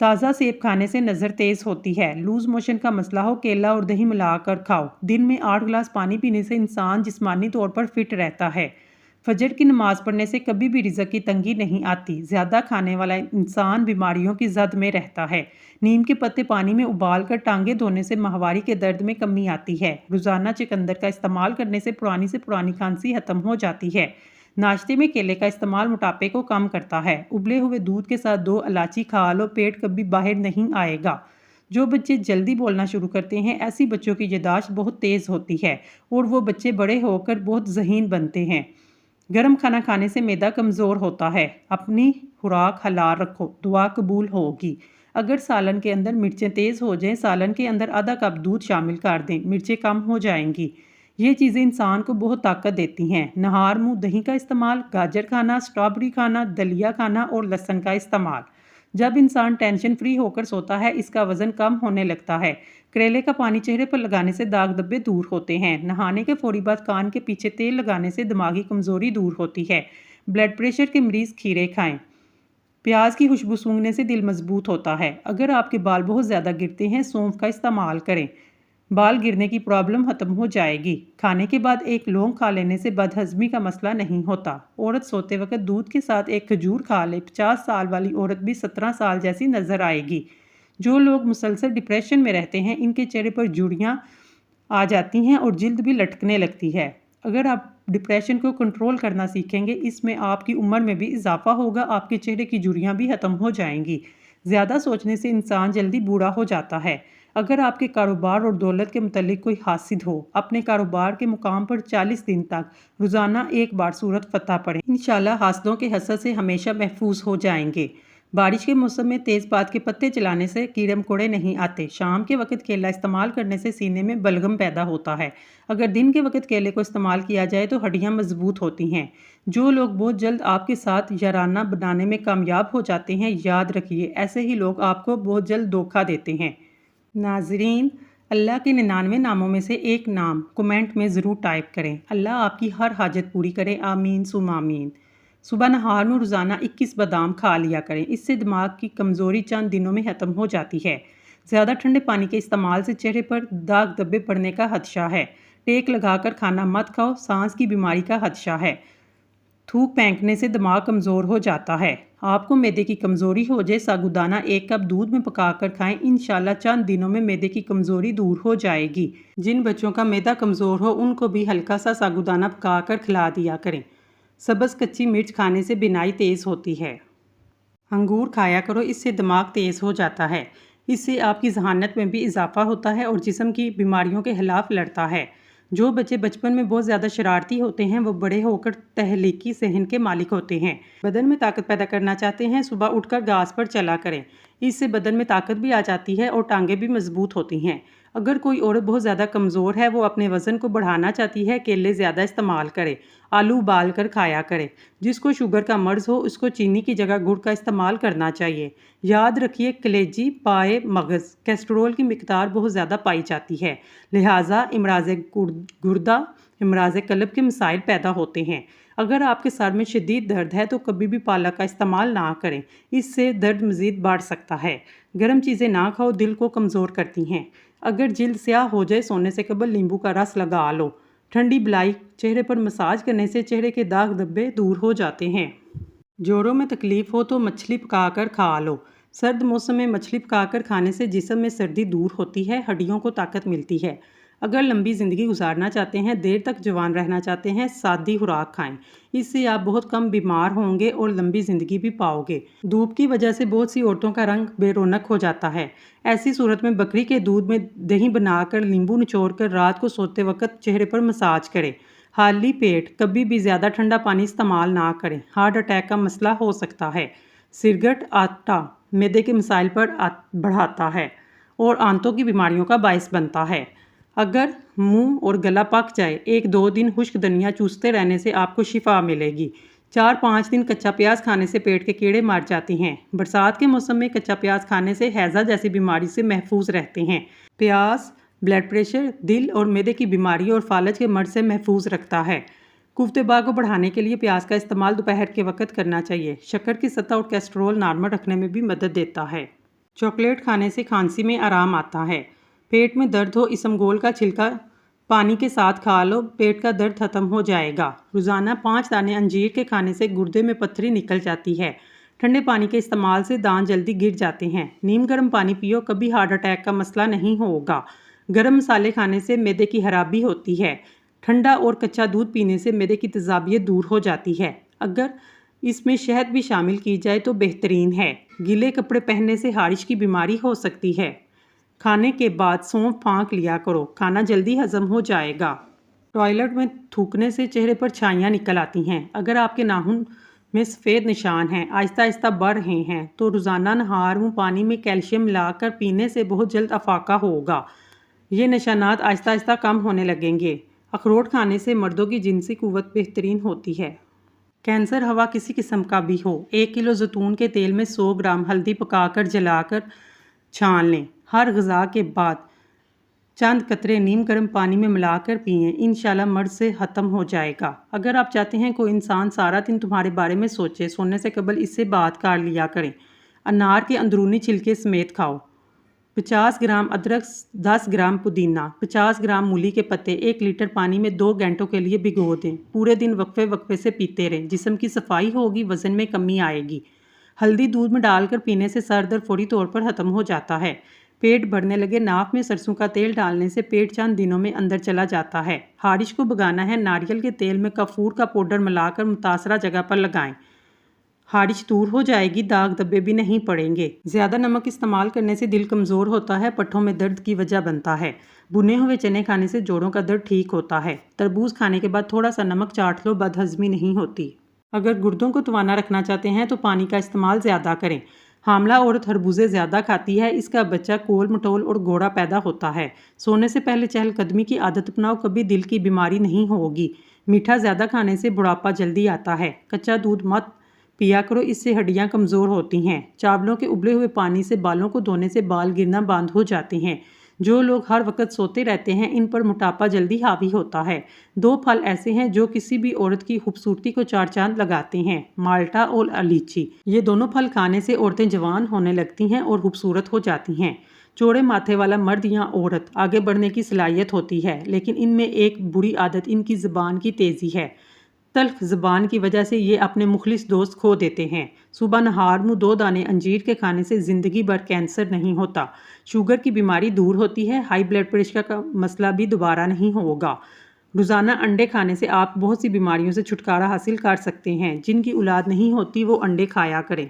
تازہ سیب کھانے سے نظر تیز ہوتی ہے۔ لوز موشن کا مسئلہ ہو، کیلا اور دہی ملا کر کھاؤ۔ دن میں 8 گلاس پانی پینے سے انسان جسمانی طور پر فٹ رہتا ہے۔ فجر کی نماز پڑھنے سے کبھی بھی رزق کی تنگی نہیں آتی۔ زیادہ کھانے والا انسان بیماریوں کی زد میں رہتا ہے۔ نیم کے پتے پانی میں ابال کر ٹانگیں دھونے سے ماہواری کے درد میں کمی آتی ہے۔ روزانہ چقندر کا استعمال کرنے سے پرانی کھانسی ختم ہو جاتی ہے۔ ناشتے میں کیلے کا استعمال موٹاپے کو کم کرتا ہے۔ ابلے ہوئے دودھ کے ساتھ 2 الائچی کھا لو، پیٹ کبھی باہر نہیں آئے گا۔ جو بچے جلدی بولنا شروع کرتے ہیں، ایسی بچوں کی یادداشت بہت تیز ہوتی ہے اور وہ بچے بڑے ہو کر بہت ذہین بنتے ہیں۔ گرم کھانا کھانے سے معدہ کمزور ہوتا ہے۔ اپنی خوراک حلال رکھو، دعا قبول ہوگی۔ اگر سالن کے اندر مرچیں تیز ہو جائیں، سالن کے اندر آدھا کپ دودھ شامل کر دیں، مرچیں کم ہو جائیں گی۔ یہ چیزیں انسان کو بہت طاقت دیتی ہیں۔ نہار منہ دہی کا استعمال، گاجر کھانا، اسٹرابری کھانا، دلیا کھانا اور لہسن کا استعمال۔ جب انسان ٹینشن فری ہو کر سوتا ہے، اس کا وزن کم ہونے لگتا ہے۔ کریلے کا پانی چہرے پر لگانے سے داغ دھبے دور ہوتے ہیں۔ نہانے کے فوری بعد کان کے پیچھے تیل لگانے سے دماغی کمزوری دور ہوتی ہے۔ بلڈ پریشر کے مریض کھیرے کھائیں۔ پیاز کی خوشبو سونگھنے سے دل مضبوط ہوتا ہے۔ اگر آپ کے بال بہت زیادہ گرتے ہیں، سونف کا استعمال کریں۔ بال گرنے کی پرابلم ختم ہو جائے گی۔ کھانے کے بعد 1 لونگ کھا لینے سے بد ہضمی کا مسئلہ نہیں ہوتا۔ عورت سوتے وقت دودھ کے ساتھ 1 کھجور کھا لے، 50 سال والی عورت بھی 17 سال جیسی نظر آئے گی۔ جو لوگ مسلسل ڈپریشن میں رہتے ہیں، ان کے چہرے پر جھریاں آ جاتی ہیں اور جلد بھی لٹکنے لگتی ہے۔ اگر آپ ڈپریشن کو کنٹرول کرنا سیکھیں گے، اس میں آپ کی عمر میں بھی اضافہ ہوگا، آپ کے چہرے کی جھریاں بھی ختم ہو جائیں گی۔ زیادہ سوچنے سے انسان جلدی بوڑھا ہو جاتا ہے۔ اگر آپ کے کاروبار اور دولت کے متعلق کوئی حاسد ہو، اپنے کاروبار کے مقام پر 40 دن تک روزانہ 1 بار سورۃ فتح پڑھیں۔ انشاءاللہ حاسدوں کے حسد سے ہمیشہ محفوظ ہو جائیں گے۔ بارش کے موسم میں تیز پات کے پتے چلانے سے کیڑے مکوڑے نہیں آتے۔ شام کے وقت کیلا استعمال کرنے سے سینے میں بلغم پیدا ہوتا ہے۔ اگر دن کے وقت کیلے کو استعمال کیا جائے تو ہڈیاں مضبوط ہوتی ہیں۔ جو لوگ بہت جلد آپ کے ساتھ یارانہ بنانے میں کامیاب ہو جاتے ہیں، یاد رکھیے ایسے ہی لوگ آپ کو بہت جلد دھوکہ دیتے ہیں۔ ناظرین، اللہ کے 99 ناموں میں سے ایک نام کمنٹ میں ضرور ٹائپ کریں۔ اللہ آپ کی ہر حاجت پوری کرے، آمین ثم آمین۔ صبح نہار میں روزانہ 21 بادام کھا لیا کریں، اس سے دماغ کی کمزوری چند دنوں میں ختم ہو جاتی ہے۔ زیادہ ٹھنڈے پانی کے استعمال سے چہرے پر داغ دھبے پڑنے کا خدشہ ہے۔ ٹیک لگا کر کھانا مت کھاؤ، سانس کی بیماری کا خدشہ ہے۔ تھوک پھینکنے سے دماغ کمزور ہو جاتا ہے۔ آپ کو معدے کی کمزوری ہو جائے، ساگودانہ 1 کپ دودھ میں پکا کر کھائیں، انشاءاللہ چند دنوں میں معدے کی کمزوری دور ہو جائے گی۔ جن بچوں کا معدہ کمزور ہو، ان کو بھی ہلکا سا ساگودانہ پکا کر کھلا دیا کریں۔ سبز کچی مرچ کھانے سے بینائی تیز ہوتی ہے۔ انگور کھایا کرو، اس سے دماغ تیز ہو جاتا ہے۔ اس سے آپ کی ذہانت میں بھی اضافہ ہوتا ہے اور جسم کی بیماریوں کے خلاف لڑتا ہے۔ جو بچے بچپن میں بہت زیادہ شرارتی ہوتے ہیں، وہ بڑے ہو کر تخلیقی ذہن کے مالک ہوتے ہیں۔ بدن میں طاقت پیدا کرنا چاہتے ہیں، صبح اٹھ کر گھاس پر چلا کریں۔ اس سے بدن میں طاقت بھی آ جاتی ہے اور ٹانگیں بھی مضبوط ہوتی ہیں۔ اگر کوئی عورت بہت زیادہ کمزور ہے، وہ اپنے وزن کو بڑھانا چاہتی ہے، کیلے زیادہ استعمال کرے، آلو ابال کر کھایا کرے۔ جس کو شوگر کا مرض ہو، اس کو چینی کی جگہ گڑ کا استعمال کرنا چاہیے۔ یاد رکھیے، کلیجی، پائے، مغز، کیسٹرول کی مقدار بہت زیادہ پائی جاتی ہے، لہٰذا امراض گردہ، امراض قلب کے مسائل پیدا ہوتے ہیں۔ اگر آپ کے سر میں شدید درد ہے تو کبھی بھی پالک کا استعمال نہ کریں، اس سے درد مزید بڑھ سکتا ہے۔ گرم چیزیں نہ کھاؤ، دل کو کمزور کرتی ہیں۔ اگر جلد سیاہ ہو جائے، سونے سے قبل لیمبو کا رس لگا لو۔ ٹھنڈی بلائی چہرے پر مساج کرنے سے چہرے کے داغ دھبے دور ہو جاتے ہیں۔ جوڑوں میں تکلیف ہو تو مچھلی پکا کر کھا لو۔ سرد موسم میں مچھلی پکا کر کھانے سے جسم میں سردی دور ہوتی ہے، ہڈیوں کو طاقت ملتی ہے۔ اگر لمبی زندگی گزارنا چاہتے ہیں، دیر تک جوان رہنا چاہتے ہیں، سادی خوراک کھائیں۔ اس سے آپ بہت کم بیمار ہوں گے اور لمبی زندگی بھی پاؤ گے۔ دھوپ کی وجہ سے بہت سی عورتوں کا رنگ بے رونق ہو جاتا ہے۔ ایسی صورت میں بکری کے دودھ میں دہی بنا کر لیمبو نچوڑ کر رات کو سوتے وقت چہرے پر مساج کریں۔ خالی پیٹ کبھی بھی زیادہ ٹھنڈا پانی استعمال نہ کریں، ہارٹ اٹیک کا مسئلہ ہو سکتا ہے۔ سرگٹ آٹا معدے کے مسائل پر بڑھاتا ہے اور آنتوں کی بیماریوں کا باعث بنتا ہے۔ اگر منہ اور گلا پک جائے، 1-2 دن خشک دھنیا چوستے رہنے سے آپ کو شفا ملے گی۔ 4-5 دن کچا پیاز کھانے سے پیٹ کے کیڑے مر جاتے ہیں۔ برسات کے موسم میں کچا پیاز کھانے سے ہیضہ جیسی بیماری سے محفوظ رہتے ہیں۔ پیاز بلڈ پریشر، دل اور معدے کی بیماری اور فالج کے مرض سے محفوظ رکھتا ہے۔ قوت باہ کو بڑھانے کے لیے پیاز کا استعمال دوپہر کے وقت کرنا چاہیے۔ شکر کی سطح اور کیسٹرول نارمل رکھنے میں بھی مدد دیتا ہے۔ چاکلیٹ کھانے سے کھانسی میں آرام آتا ہے۔ پیٹ میں درد ہو اسمگول کا چھلکا پانی کے ساتھ کھا لو، پیٹ کا درد ختم ہو جائے گا۔ روزانہ 5 دانے انجیر کے کھانے سے گردے میں پتھری نکل جاتی ہے۔ ٹھنڈے پانی کے استعمال سے دانت جلدی گر جاتے ہیں۔ نیم گرم پانی پیو، کبھی ہارٹ اٹیک کا مسئلہ نہیں ہوگا۔ گرم مسالے کھانے سے معدے کی خرابی ہوتی ہے۔ ٹھنڈا اور کچا دودھ پینے سے معدے کی تیزابیت دور ہو جاتی ہے۔ اگر اس میں شہد بھی شامل کی جائے تو بہترین ہے۔ گیلے کپڑے پہننے سے خارش کی بیماری ہو سکتی ہے۔ کھانے کے بعد سونف پھانک لیا کرو، کھانا جلدی ہضم ہو جائے گا۔ ٹوائلٹ میں تھوکنے سے چہرے پر چھائیاں نکل آتی ہیں۔ اگر آپ کے ناخن میں سفید نشان ہیں، آہستہ آہستہ بڑھ رہے ہیں، تو روزانہ نہار منہ پانی میں کیلشیم ملا کر پینے سے بہت جلد افاقہ ہوگا۔ یہ نشانات آہستہ آہستہ کم ہونے لگیں گے۔ اخروٹ کھانے سے مردوں کی جنسی قوت بہترین ہوتی ہے۔ کینسر ہوا کسی قسم کا بھی ہو، 1 کلو زیتون کے تیل میں 100 گرام ہلدی پکا کر جلا کر چھان لیں۔ ہر غذا کے بعد چند قطرے نیم گرم پانی میں ملا کر پئیں، انشاءاللہ مرض سے ختم ہو جائے گا۔ اگر آپ چاہتے ہیں کوئی انسان سارا دن تمہارے بارے میں سوچے، سونے سے قبل اس سے بات کر لیا کریں۔ انار کے اندرونی چھلکے سمیت کھاؤ۔ 50 گرام ادرک، 10 گرام پودینہ، 50 گرام مولی کے پتے 1 لیٹر پانی میں 2 گھنٹوں کے لیے بھگو دیں۔ پورے دن وقفے وقفے سے پیتے رہیں، جسم کی صفائی ہوگی، وزن میں کمی آئے گی۔ ہلدی دودھ میں ڈال کر پینے سے سر درد فوری طور پر ختم ہو جاتا ہے۔ پیٹ بھرنے لگے، ناک میں سرسوں کا تیل ڈالنے سے پیٹ چند دنوں میں اندر چلا جاتا ہے۔ خارش کو بھگانا ہے، ناریل کے تیل میں کافور کا پاؤڈر ملا کر متاثرہ جگہ پر لگائیں۔ خارش دور ہو جائے گی، داغ دھبے بھی نہیں پڑیں گے۔ زیادہ نمک استعمال کرنے سے دل کمزور ہوتا ہے، پٹھوں میں درد کی وجہ بنتا ہے۔ بھنے ہوئے چنے کھانے سے جوڑوں کا درد ٹھیک ہوتا ہے۔ تربوز کھانے کے بعد تھوڑا سا نمک چاٹ لو، بد ہضمی نہیں ہوتی۔ اگر گردوں کو توانا رکھنا چاہتے ہیں تو پانی کا استعمال زیادہ کریں۔ حاملہ عورت خربوزے زیادہ کھاتی ہے، اس کا بچہ کول مٹول اور گوڑا پیدا ہوتا ہے۔ سونے سے پہلے چہل قدمی کی عادت اپناؤ، کبھی دل کی بیماری نہیں ہوگی۔ میٹھا زیادہ کھانے سے بڑھاپا جلدی آتا ہے۔ کچا دودھ مت پیا کرو، اس سے ہڈیاں کمزور ہوتی ہیں۔ چاولوں کے ابلے ہوئے پانی سے بالوں کو دھونے سے بال گرنا بند ہو جاتے ہیں۔ جو لوگ ہر وقت سوتے رہتے ہیں، ان پر موٹاپا جلدی حاوی ہوتا ہے۔ 2 پھل ایسے ہیں جو کسی بھی عورت کی خوبصورتی کو 4 چاند لگاتے ہیں، مالٹا اور لیچی۔ یہ دونوں پھل کھانے سے عورتیں جوان ہونے لگتی ہیں اور خوبصورت ہو جاتی ہیں۔ چوڑے ماتھے والا مرد یا عورت آگے بڑھنے کی صلاحیت ہوتی ہے، لیکن ان میں ایک بری عادت ان کی زبان کی تیزی ہے۔ تلخ زبان کی وجہ سے یہ اپنے مخلص دوست کھو دیتے ہیں۔ صبح نہار منہ 2 دانے انجیر کے کھانے سے زندگی بھر کینسر نہیں ہوتا۔ شوگر کی بیماری دور ہوتی ہے، ہائی بلڈ پریشر کا مسئلہ بھی دوبارہ نہیں ہوگا۔ روزانہ انڈے کھانے سے آپ بہت سی بیماریوں سے چھٹکارا حاصل کر سکتے ہیں۔ جن کی اولاد نہیں ہوتی وہ انڈے کھایا کریں۔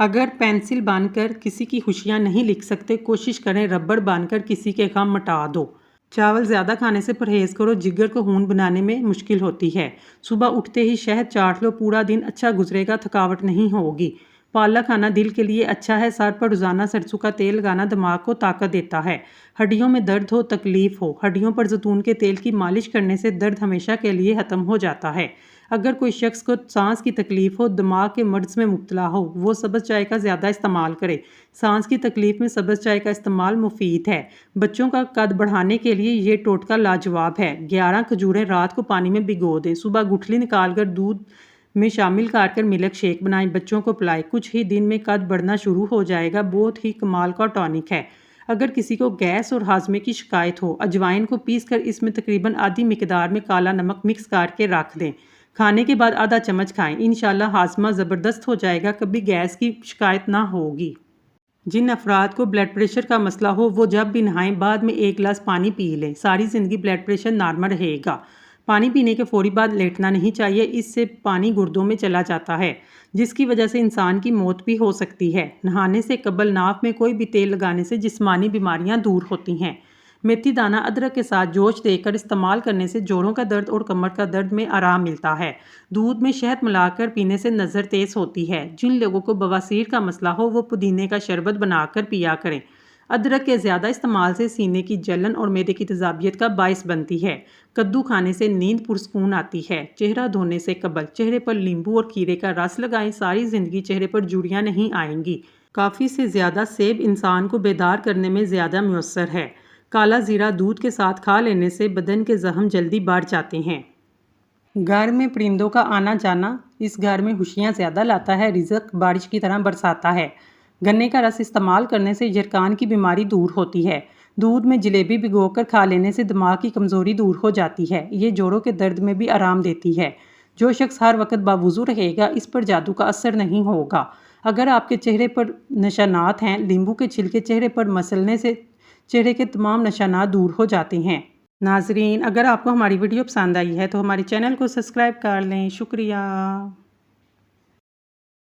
اگر پینسل بن کر کسی کی خوشیاں نہیں لکھ سکتے، کوشش کریں ربڑ بن کر کسی کے غم مٹا دو۔ چاول زیادہ کھانے سے پرہیز کرو، جگر کو خون بنانے میں مشکل ہوتی ہے۔ صبح اٹھتے ہی شہد چاٹ لو، پورا دن اچھا گزرے گا، تھکاوٹ نہیں ہوگی۔ پالک کھانا دل کے لیے اچھا ہے۔ سر پر روزانہ سرسوں کا تیل لگانا دماغ کو طاقت دیتا ہے۔ ہڈیوں میں درد ہو، تکلیف ہو، ہڈیوں پر زیتون کے تیل کی مالش کرنے سے درد ہمیشہ کے لیے ختم ہو جاتا ہے۔ اگر کوئی شخص کو سانس کی تکلیف ہو، دماغ کے مرض میں مبتلا ہو، وہ سبز چائے کا زیادہ استعمال کرے۔ سانس کی تکلیف میں سبز چائے کا استعمال مفید ہے۔ بچوں کا قد بڑھانے کے لیے یہ ٹوٹکا لاجواب ہے۔ 11 کھجوریں رات کو پانی میں بھگو دیں، صبح گٹھلی نکال کر دودھ میں شامل کر ملک شیک بنائیں، بچوں کو پلائیں۔ کچھ ہی دن میں قد بڑھنا شروع ہو جائے گا۔ بہت ہی کمال کا ٹونک ہے۔ اگر کسی کو گیس اور ہاضمے کی شکایت ہو، اجوائن کو پیس کر اس میں تقریباً آدھی مقدار میں کالا نمک مکس کر کے رکھ دیں۔ کھانے کے بعد آدھا چمچ کھائیں، انشاءاللہ ہاضمہ زبردست ہو جائے گا، کبھی گیس کی شکایت نہ ہوگی۔ جن افراد کو بلڈ پریشر کا مسئلہ ہو، وہ جب بھی نہائیں بعد میں 1 گلاس پانی پی لیں، ساری زندگی بلڈ پریشر نارمل رہے گا۔ پانی پینے کے فوری بعد لیٹنا نہیں چاہیے، اس سے پانی گردوں میں چلا جاتا ہے، جس کی وجہ سے انسان کی موت بھی ہو سکتی ہے۔ نہانے سے قبل ناک میں کوئی بھی تیل لگانے سے جسمانی بیماریاں دور ہوتی ہیں۔ میتھی دانہ ادرک کے ساتھ جوش دے کر استعمال کرنے سے جوڑوں کا درد اور کمر کا درد میں آرام ملتا ہے۔ دودھ میں شہد ملا کر پینے سے نظر تیز ہوتی ہے۔ جن لوگوں کو بواسیر کا مسئلہ ہو، وہ پودینے کا شربت بنا کر پیا کریں۔ ادرک کے زیادہ استعمال سے سینے کی جلن اور معدے کی تیزابیت کا باعث بنتی ہے۔ کدو کھانے سے نیند پرسکون آتی ہے۔ چہرہ دھونے سے قبل چہرے پر لیمبو اور کھیرے کا رس لگائیں، ساری زندگی چہرے پر جھریاں نہیں آئیں گی۔ کافی سے زیادہ سیب انسان کو بیدار کرنے میں زیادہ مؤثر ہے۔ کالا زیرہ دودھ کے ساتھ کھا لینے سے بدن کے زخم جلدی بڑھ جاتے ہیں۔ گھر میں پرندوں کا آنا جانا اس گھر میں خوشیاں زیادہ لاتا ہے، رزق بارش کی طرح برساتا ہے۔ گنے کا رس استعمال کرنے سے جرکان کی بیماری دور ہوتی ہے۔ دودھ میں جلیبی بھگو کر کھا لینے سے دماغ کی کمزوری دور ہو جاتی ہے۔ یہ جوڑوں کے درد میں بھی آرام دیتی ہے۔ جو شخص ہر وقت باوضو رہے گا اس پر جادو کا اثر نہیں ہوگا۔ اگر آپ کے چہرے پر نشانات ہیں، لیمبو کے چھلکے چہرے پر مسلنے سے چہرے کے تمام نشانات دور ہو جاتے ہیں۔ ناظرین، اگر آپ کو ہماری ویڈیو پسند آئی ہے تو ہمارے چینل کو سبسکرائب کر لیں۔ شکریہ۔